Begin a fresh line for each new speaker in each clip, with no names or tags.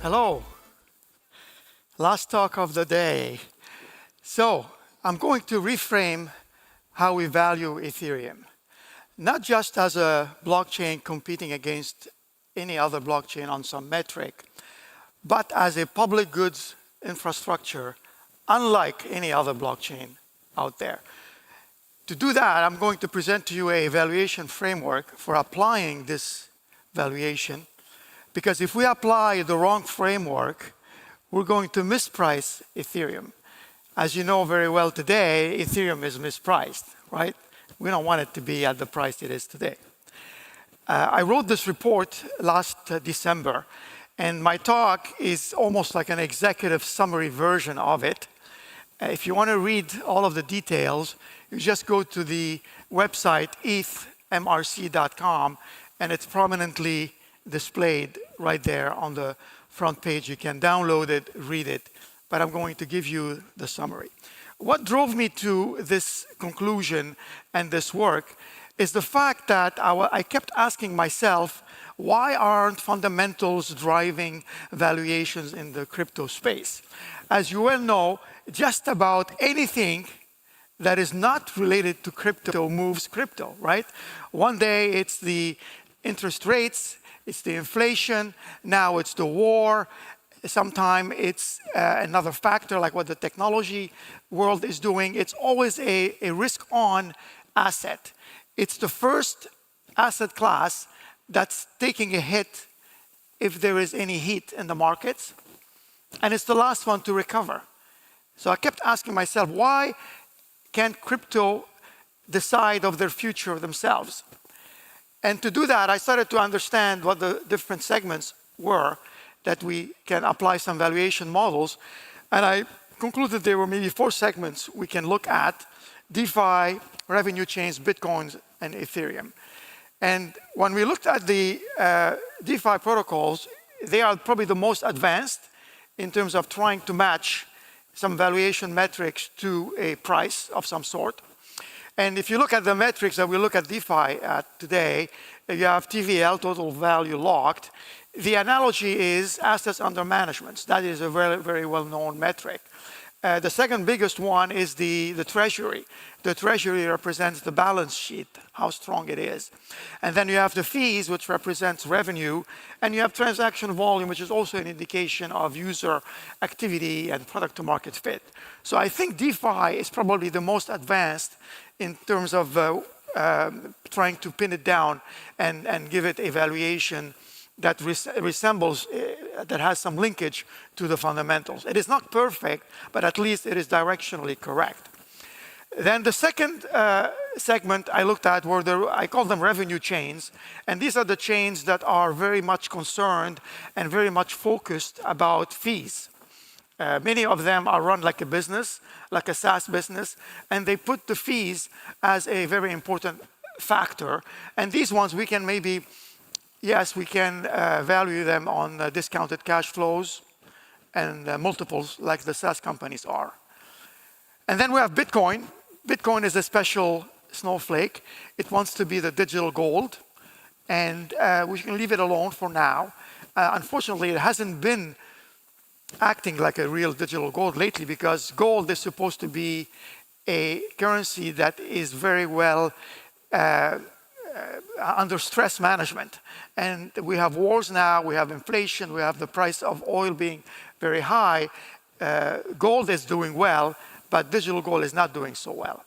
Hello, last talk of the day. So I'm going to reframe how we value Ethereum, not just as a blockchain competing against any other blockchain on some metric, but as a public goods infrastructure, unlike any other blockchain out there. To do that, I'm going to present to you a valuation framework for applying this valuation, because if we apply the wrong framework, we're going to misprice Ethereum. As you know very well today, Ethereum is mispriced, right? We don't want it to be at the price it is today. I wrote this report last December, and my talk is almost like an executive summary version of it. If you want to read all of the details, you just go to the website ethmrc.com, and it's prominently displayed right there on the front page. You can download it, read it, but I'm going to give you the summary. What drove me to this conclusion and this work is the fact that I kept asking myself, why aren't fundamentals driving valuations in the crypto space? As you well know, just about anything that is not related to crypto moves crypto, right? One day it's the interest rates, it's the inflation, now it's the war, sometimes it's another factor like what the technology world is doing. It's always a risk-on asset. It's the first asset class that's taking a hit if there is any heat in the markets, and it's the last one to recover. So I kept asking myself, why can't crypto decide of their future themselves? And to do that, I started to understand what the different segments were that we can apply some valuation models. And I concluded there were maybe 4 segments we can look at: DeFi, revenue chains, Bitcoins, and Ethereum. And when we looked at the DeFi protocols, they are probably the most advanced in terms of trying to match some valuation metrics to a price of some sort. And if you look at the metrics that we look at DeFi at today, you have TVL, total value locked. The analogy is assets under management. That is a very, very well-known metric. The second biggest one is the treasury. The treasury represents the balance sheet, how strong it is. And then you have the fees, which represents revenue. And you have transaction volume, which is also an indication of user activity and product to market fit. So I think DeFi is probably the most advanced in terms of trying to pin it down and give it a valuation that resembles, that has some linkage to the fundamentals. It is not perfect, but at least it is directionally correct. Then the second segment I looked at were I call them revenue chains. And these are the chains that are very much concerned and very much focused about fees. Many of them are run like a business, like a SaaS business, and they put the fees as a very important factor. And these ones we can maybe, yes, we can value them on discounted cash flows and multiples like the SaaS companies are. And then we have Bitcoin. Bitcoin is a special snowflake. It wants to be the digital gold, and we can leave it alone for now. Unfortunately, it hasn't been acting like a real digital gold lately, because gold is supposed to be a currency that is very well under stress management. And we have wars now, we have inflation, we have the price of oil being very high. Gold is doing well, but digital gold is not doing so well.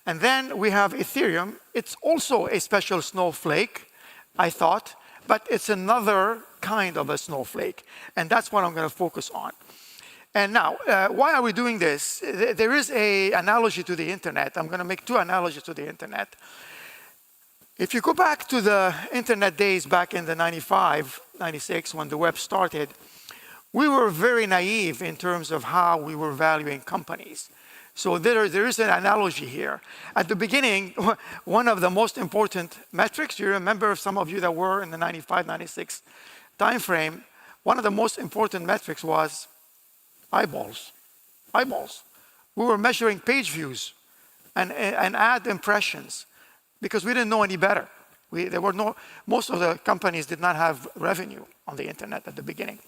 And then we have Ethereum. It's also a special snowflake, I thought, but it's another kind of a snowflake. And that's what I'm going to focus on. And now, why are we doing this? There is an analogy to the internet. I'm going to make 2 analogies to the internet. If you go back to the internet days back in the 95, 96, when the web started, we were very naive in terms of how we were valuing companies. So there is an analogy here. At the beginning, one of the most important metrics, you remember some of you that were in the 95, 96 timeframe, one of the most important metrics was eyeballs. Eyeballs. We were measuring page views and ad impressions because we didn't know any better. Most of the companies did not have revenue on the internet at the beginning.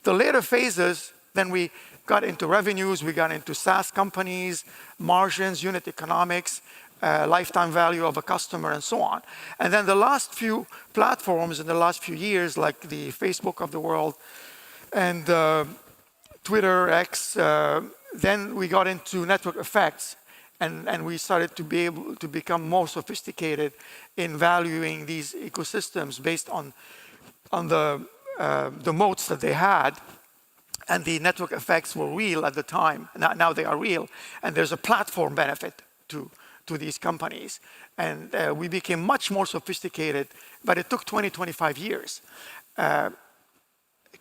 The later phases, then we got into revenues, we got into SaaS companies, margins, unit economics, lifetime value of a customer, and so on. And then the last few platforms in the last few years, like the Facebook of the world and Twitter, X, then we got into network effects, and we started to be able to become more sophisticated in valuing these ecosystems based on the moats that they had. And the network effects were real at the time. Now they are real, and there's a platform benefit to these companies. And we became much more sophisticated, but it took 20, 25 years.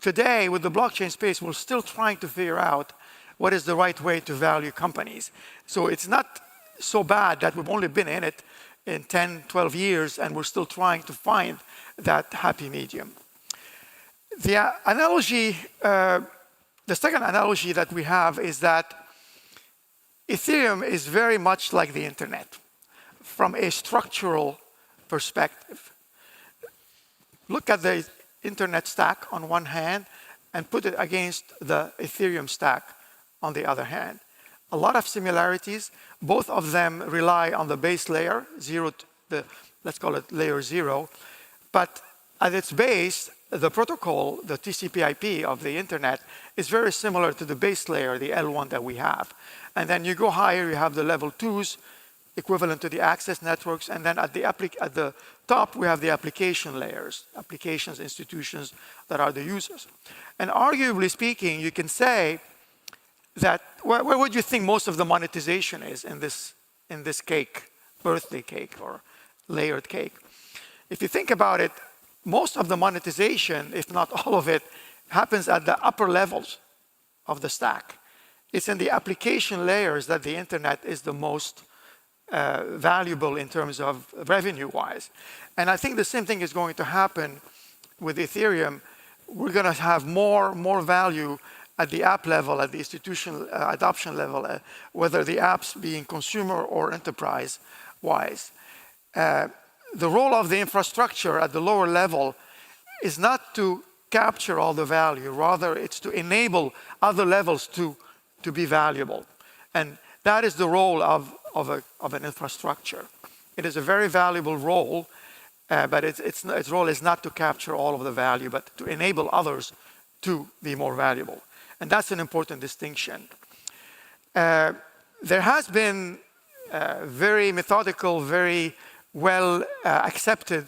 Today, with the blockchain space, we're still trying to figure out what is the right way to value companies. So it's not so bad that we've only been in it in 10, 12 years, and we're still trying to find that happy medium. The analogy, the second analogy that we have is that Ethereum is very much like the internet from a structural perspective. Look at the internet stack on one hand and put it against the Ethereum stack on the other hand. A lot of similarities. Both of them rely on the base layer, let's call it layer 0. But at its base, the protocol, the TCP/IP of the internet, is very similar to the base layer, the L1 that we have. And then you go higher, you have the level 2s, equivalent to the access networks. And then at the top, we have the application layers, applications, institutions that are the users. And arguably speaking, you can say that where would you think most of the monetization is in this cake, birthday cake or layered cake? If you think about it, most of the monetization, if not all of it, happens at the upper levels of the stack. It's in the application layers that the internet is the most valuable in terms of revenue-wise. And I think the same thing is going to happen with Ethereum. We're going to have more value at the app level, at the institutional adoption level, whether the apps being consumer or enterprise-wise. The role of the infrastructure at the lower level is not to capture all the value, rather it's to enable other levels to be valuable. And that is the role of an infrastructure. It is a very valuable role, but its role is not to capture all of the value, but to enable others to be more valuable. And that's an important distinction. There has been very methodical, very well accepted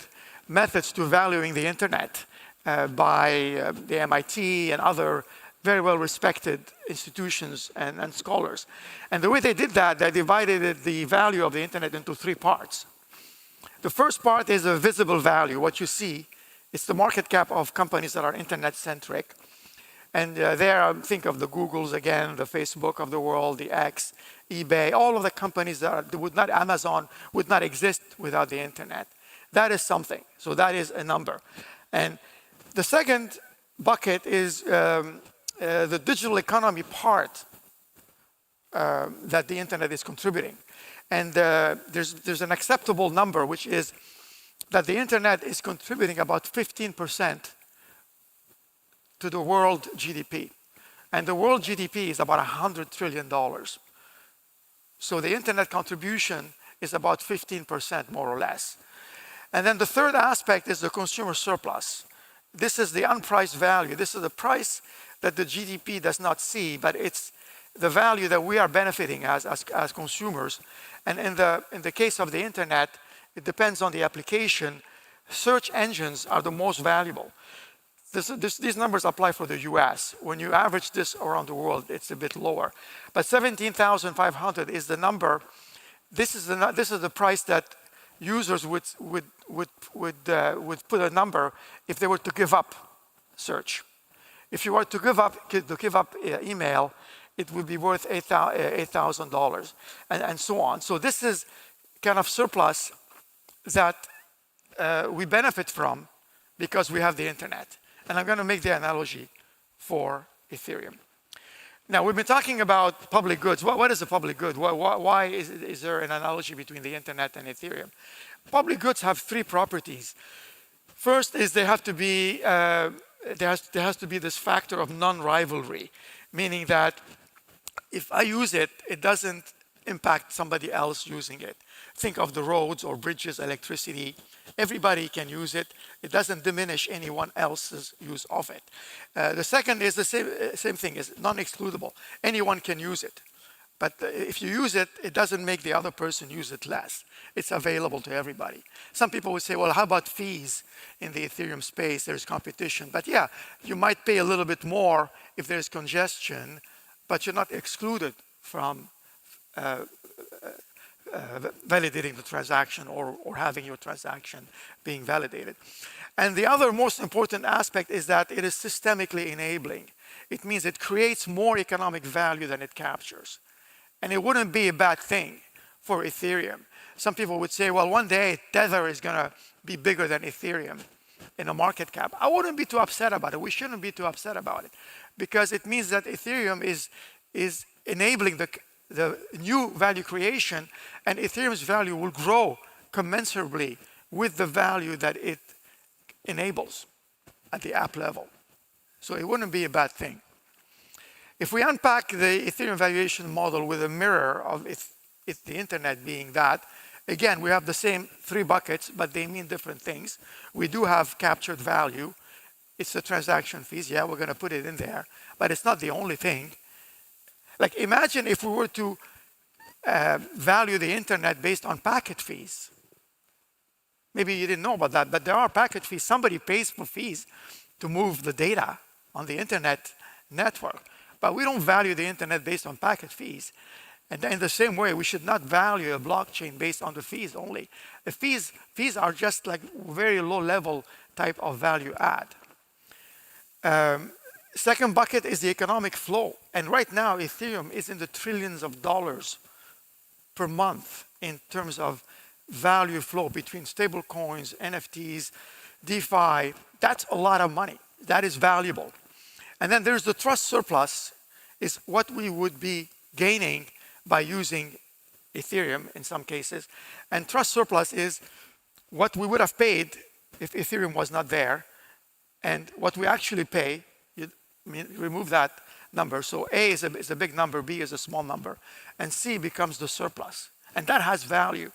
methods to valuing the internet by the MIT and other very well respected institutions and scholars. And the way they did that, they divided the value of the internet into 3 parts. The first part is a visible value, what you see. It's the market cap of companies that are internet centric. And there, think of the Googles again, the Facebook of the world, the X, eBay, all of the companies that would not, Amazon, would not exist without the internet. That is something. So that is a number. And the second bucket is the digital economy part that the internet is contributing. And there's an acceptable number, which is that the internet is contributing about 15% to the world GDP. And the world GDP is about $100 trillion. So the internet contribution is about 15%, more or less. And then the third aspect is the consumer surplus. This is the unpriced value. This is the price that the GDP does not see, but it's the value that we are benefiting as consumers. And in the case of the internet, it depends on the application. Search engines are the most valuable. These numbers apply for the US. When you average this around the world, it's a bit lower. But 17,500 is the number. This is the price that users would put a number if they were to give up search. If you were to give up email, it would be worth $8,000 and so on. So this is kind of surplus that we benefit from because we have the internet. And I'm going to make the analogy for Ethereum. Now, we've been talking about public goods. What is a public good? Why is there an analogy between the internet and Ethereum? Public goods have 3 properties. First is they have to be there has to be this factor of non-rivalry, meaning that if I use it, it doesn't impact somebody else using it. Think of the roads or bridges, electricity. Everybody can use it. It doesn't diminish anyone else's use of it. The second is the same thing, is non-excludable. Anyone can use it. But if you use it, it doesn't make the other person use it less. It's available to everybody. Some people would say, well, how about fees in the Ethereum space? There's competition. But yeah, you might pay a little bit more if there's congestion, but you're not excluded from validating the transaction or having your transaction being validated. And the other most important aspect is that it is systemically enabling. It means it creates more economic value than it captures. And it wouldn't be a bad thing for Ethereum. Some people would say, well, one day Tether is going to be bigger than Ethereum in a market cap. I wouldn't be too upset about it. We shouldn't be too upset about it, because it means that Ethereum is enabling the new value creation, and Ethereum's value will grow commensurably with the value that it enables at the app level. So it wouldn't be a bad thing. If we unpack the Ethereum valuation model with a mirror of the internet being that, again, we have the same three buckets, but they mean different things. We do have captured value. It's the transaction fees. Yeah, we're going to put it in there, but it's not the only thing. Like, imagine if we were to value the internet based on packet fees. Maybe you didn't know about that, but there are packet fees. Somebody pays for fees to move the data on the internet network. But we don't value the internet based on packet fees. And in the same way, we should not value a blockchain based on the fees only. The fees are just like very low level type of value add. Second bucket is the economic flow. And right now, Ethereum is in the trillions of dollars per month in terms of value flow between stable coins, NFTs, DeFi. That's a lot of money. That is valuable. And then there's the trust surplus, is what we would be gaining by using Ethereum in some cases. And trust surplus is what we would have paid if Ethereum was not there, and what we actually pay. You remove that number. So A is a big number, B is a small number, and C becomes the surplus. And that has value.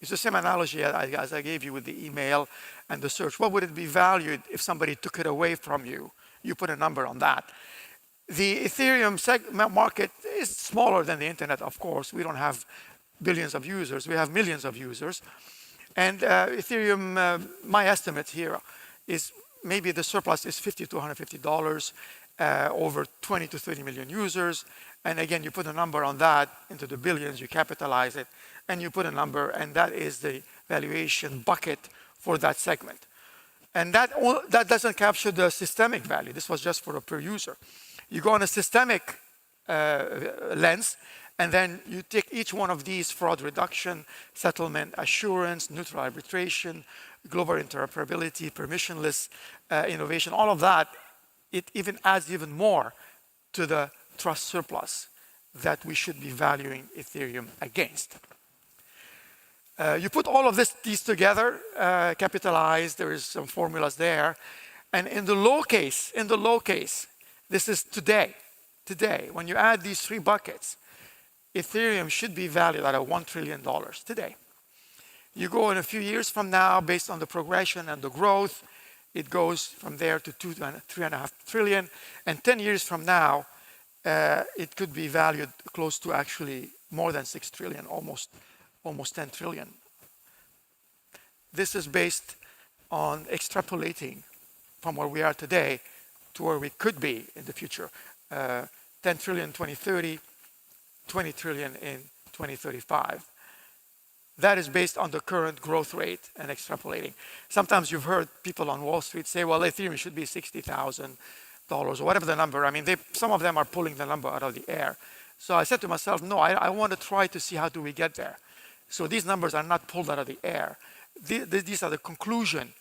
It's the same analogy as I gave you with the email and the search. What would it be valued if somebody took it away from you? You put a number on that. The Ethereum market is smaller than the internet, of course. We don't have billions of users. We have millions of users. And Ethereum, my estimate here is maybe the surplus is $50 to $150 over 20 to 30 million users. And again, you put a number on that into the billions, you capitalize it, and you put a number, and that is the valuation bucket for that segment. And that doesn't capture the systemic value. This was just for a per user. You go on a systemic lens, and then you take each one of these: fraud reduction, settlement assurance, neutral arbitration, global interoperability, permissionless innovation, all of that. It even adds even more to the trust surplus that we should be valuing Ethereum against. You put all of these together, capitalized, there is some formulas there. And in the low case, this is today, when you add these three buckets, Ethereum should be valued at $1 trillion today. You go in a few years from now, based on the progression and the growth, it goes from there to 2 to 3.5 trillion. And 10 years from now, it could be valued close to actually more than 6 trillion, almost 10 trillion. This is based on extrapolating from where we are today to where we could be in the future. 10 trillion in 2030, 20 trillion in 2035. That is based on the current growth rate and extrapolating. Sometimes you've heard people on Wall Street say, well, Ethereum should be $60,000 or whatever the number. I mean, some of them are pulling the number out of the air. So I said to myself, no, I want to try to see how do we get there. So these numbers are not pulled out of the air. These are the conclusion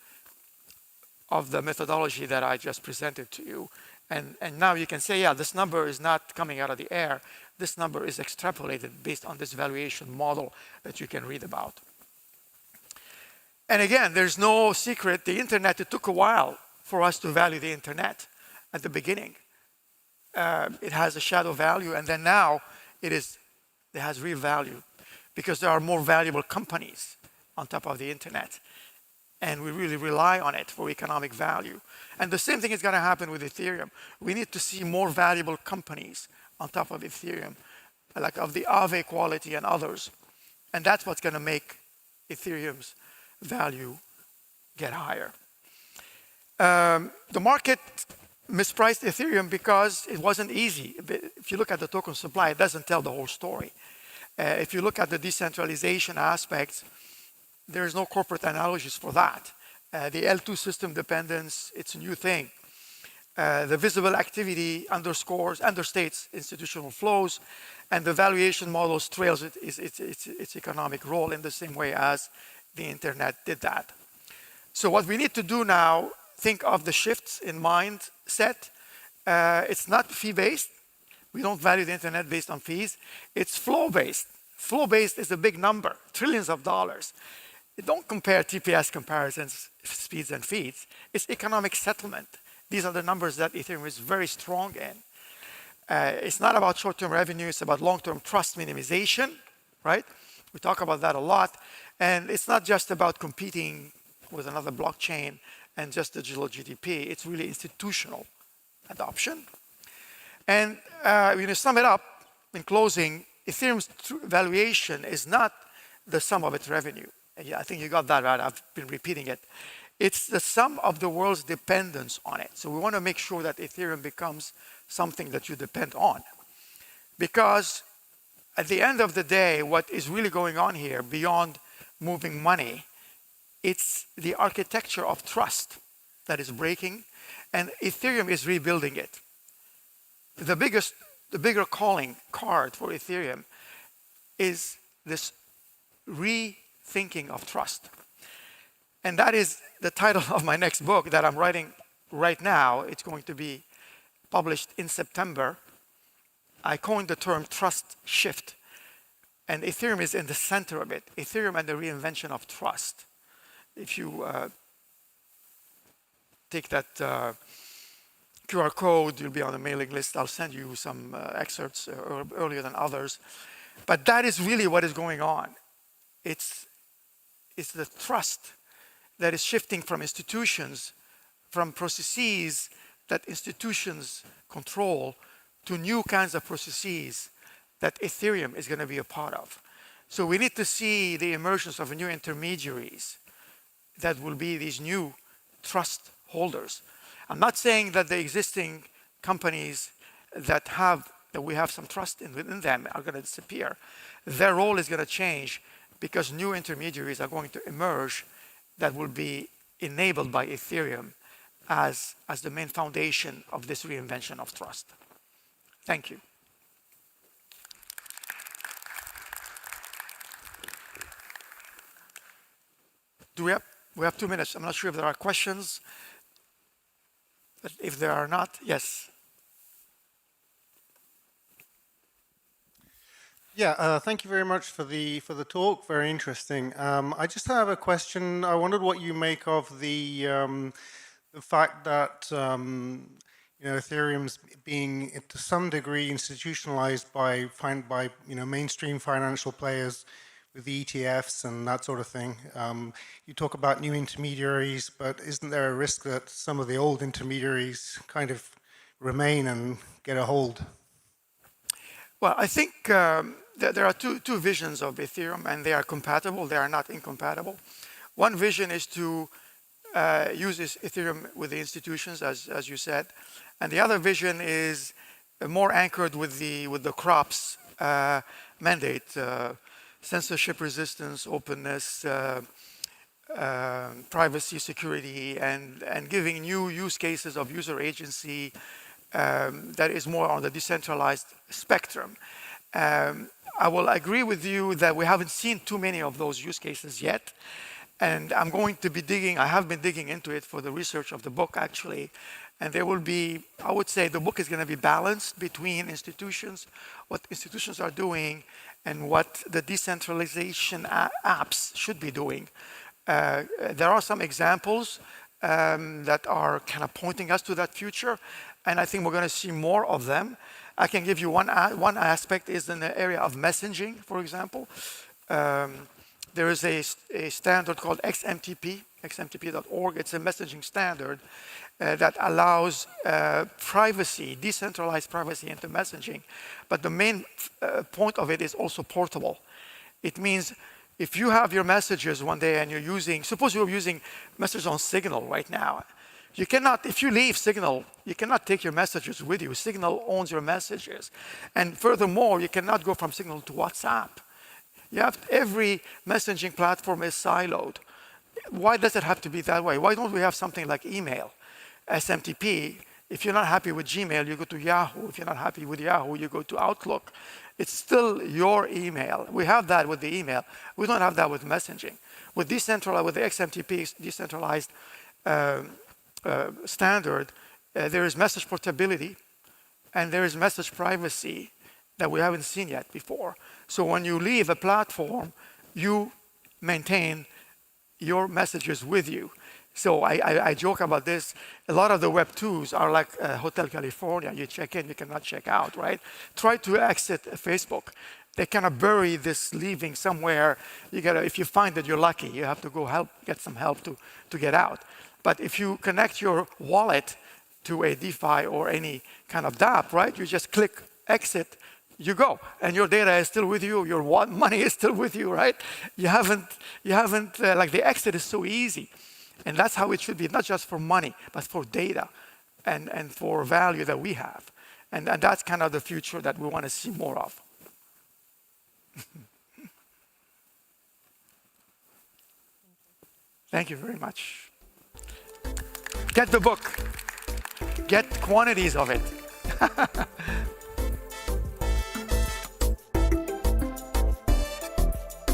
of the methodology that I just presented to you. And now you can say, yeah, this number is not coming out of the air. This number is extrapolated based on this valuation model that you can read about. And again, there's no secret. The internet, it took a while for us to value the internet at the beginning. It has a shadow value, and then now it has real value because there are more valuable companies on top of the internet, and we really rely on it for economic value. And the same thing is going to happen with Ethereum. We need to see more valuable companies on top of Ethereum, like of the Aave quality and others. And that's what's going to make Ethereum's value get higher. The market mispriced Ethereum because it wasn't easy. If you look at the token supply, it doesn't tell the whole story. If you look at the decentralization aspects, there is no corporate analysis for that. The L2 system dependence, it's a new thing. The visible activity understates institutional flows, and the valuation models trails its economic role in the same way as the internet did that. So what we need to do now, think of the shifts in mindset. It's not fee-based. We don't value the internet based on fees. It's flow-based. Flow-based is a big number, trillions of dollars. Don't compare TPS comparisons, speeds and fees. It's economic settlement. These are the numbers that Ethereum is very strong in. It's not about short-term revenue, it's about long-term trust minimization, right? We talk about that a lot. And it's not just about competing with another blockchain and just digital GDP. It's really institutional adoption. And when you sum it up, in closing, Ethereum's valuation is not the sum of its revenue. Yeah, I think you got that right. I've been repeating it. It's the sum of the world's dependence on it. So we want to make sure that Ethereum becomes something that you depend on. Because at the end of the day, what is really going on here, beyond moving money, it's the architecture of trust that is breaking, and Ethereum is rebuilding it. The bigger calling card for Ethereum is this rethinking of trust. And that is the title of my next book that I'm writing right now. It's going to be published in September. I coined the term trust shift, and Ethereum is in the center of it. Ethereum and the reinvention of trust. If you take that QR code, you'll be on the mailing list. I'll send you some excerpts earlier than others. But that is really what is going on. It's the trust that is shifting from institutions, from processes that institutions control, to new kinds of processes that Ethereum is going to be a part of. So we need to see the emergence of new intermediaries that will be these new trust holders. I'm not saying that the existing companies that we have some trust within them are going to disappear. Their role is going to change because new intermediaries are going to emerge that will be enabled by Ethereum as the main foundation of this reinvention of trust. Thank you. We have 2 minutes. I'm not sure if there are questions, but if there are not, yes.
Yeah, thank you very much for the talk. Very interesting. I just have a question. I wondered what you make of the fact that Ethereum's being to some degree institutionalized by mainstream financial players with the ETFs and that sort of thing. You talk about new intermediaries, but isn't there a risk that some of the old intermediaries kind of remain and get a hold?
Well, I think there are two visions of Ethereum, and they are compatible. They are not incompatible. One vision is to use Ethereum with the institutions, as you said, and the other vision is more anchored with the crops mandate, censorship resistance, openness, privacy, security, and giving new use cases of user agency that is more on the decentralized spectrum. I will agree with you that we haven't seen too many of those use cases yet. And I'm going to be I have been digging into it for the research of the book, actually. And there will be, I would say the book is going to be balanced between institutions, what institutions are doing, and what the decentralization apps should be doing. There are some examples that are kind of pointing us to that future, and I think we're going to see more of them. I can give you one aspect is in the area of messaging, for example. There is a standard called XMTP, xmtp.org. It's a messaging standard that allows privacy, decentralized privacy into messaging. But the main point of it is also portable. It means if you have your messages one day and you're using, suppose you're using messages on Signal right now. You cannot, if you leave Signal, you cannot take your messages with you. Signal owns your messages. And furthermore, you cannot go from Signal to WhatsApp. You have, every messaging platform is siloed. Why does it have to be that way? Why don't we have something like email, SMTP? If you're not happy with Gmail, you go to Yahoo. If you're not happy with Yahoo, you go to Outlook. It's still your email. We have that with the email. We don't have that with messaging. With decentralized, with the XMTP decentralized standard, there is message portability and there is message privacy that we haven't seen yet before. So when you leave a platform, you maintain your messages with you. So I joke about this. A lot of the Web 2s are like Hotel California. You check in, you cannot check out, right? Try to exit Facebook. They kind of bury this leaving somewhere. You gotta, if you find that you're lucky, you have to go get some help to get out. But if you connect your wallet to a DeFi or any kind of dApp, right? You just click exit, you go, and your data is still with you. Your money is still with you, right? You haven't like the exit is so easy. And that's how it should be, not just for money, but for data and for value that we have. And that's kind of the future that we want to see more of. Thank you very much. Get the book. Get quantities of it.